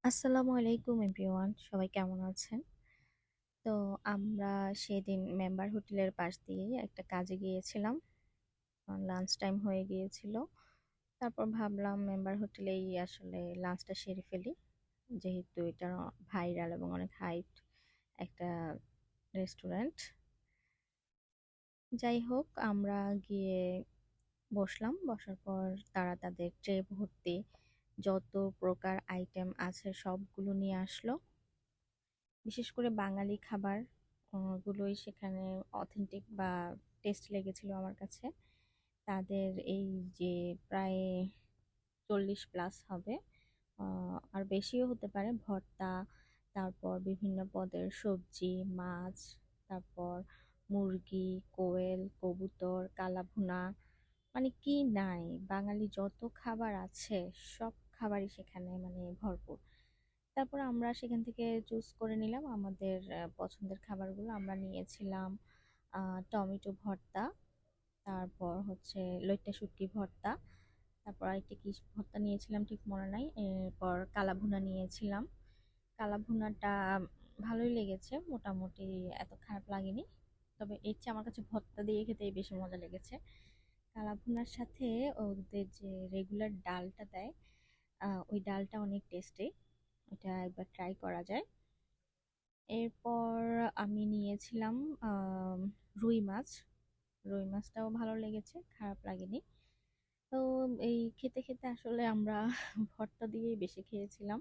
আসসালামু আলাইকুম এভরিওয়ান, সবাই কেমন আছেন? তো আমরা সেদিন মেম্বার হোটেলের পাশ দিয়ে একটা কাজে গিয়েছিলাম। লাঞ্চ টাইম হয়ে গিয়েছিল। তারপর ভাবলাম মেম্বার হোটেলেই আসলে লাঞ্চটা সেরে ফেলি, যেহেতু এটা ভাইরাল এবং অনেক হাইপ একটা রেস্টুরেন্ট। যাই হোক, আমরা গিয়ে বসলাম। বসার পর তারা তাদের ট্রে ভর্তি যত প্রকার আইটেম আছে সবগুলো নিয়ে আসলো। বিশেষ করে বাঙালি খাবার গুলোই সেখানে অথেন্টিক বা টেস্ট লেগেছিল আমার কাছে। তাদের এই যে প্রায় 40+ হবে, আর বেশিও হতে পারে, ভর্তা, তারপর বিভিন্ন পদের সবজি, মাছ, তারপর মুরগি, কোয়েল, কবুতর, কালাভুনা, মানে কি নাই, বাঙালি যত খাবার আছে সব খাবারই সেখানে মানে ভরপুর। তারপর আমরা সেখান থেকে চুজ করে নিলাম আমাদের পছন্দের খাবারগুলো। আমরা নিয়েছিলাম টমেটো ভর্তা, তারপর হচ্ছে লইট্টা শুটকি ভর্তা, তারপর আরেকটা কি ভর্তা নিয়েছিলাম ঠিক মনে নাই, এরপর কালাভুনা নিয়েছিলাম। কালাভুনাটা ভালোই লেগেছে মোটামুটি, এত খারাপ লাগেনি। তবে এর চেয়ে আমার কাছে ভর্তা দিয়ে খেতে বেশি মজা লেগেছে। কালাভুনার সাথে ওদের যে রেগুলার ডালটা দেয়, ওই ডালটা অনেক টেস্টি, এটা একবার ট্রাই করা যায়। এরপর আমি নিয়েছিলাম আম, রুই মাছ। রুই মাছটাও ভালো লেগেছে, খারাপ লাগেনি। তো এই খেতে খেতে আসলে আমরা ভর্তা দিয়েই বেশি খেয়েছিলাম।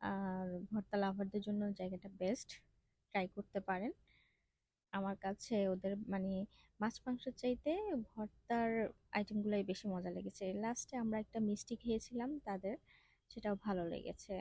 আর ভর্তা লাভারদের জন্য জায়গাটা বেস্ট, ট্রাই করতে পারেন। আমার কাছে ওদের মানে মাছ মাংসের চাইতে ভর্তার আইটেমগুলোই বেশি মজা লেগেছে। লাস্টে আমরা একটা মিষ্টি খেয়েছিলাম তাদের, সেটাও ভালো লেগেছে।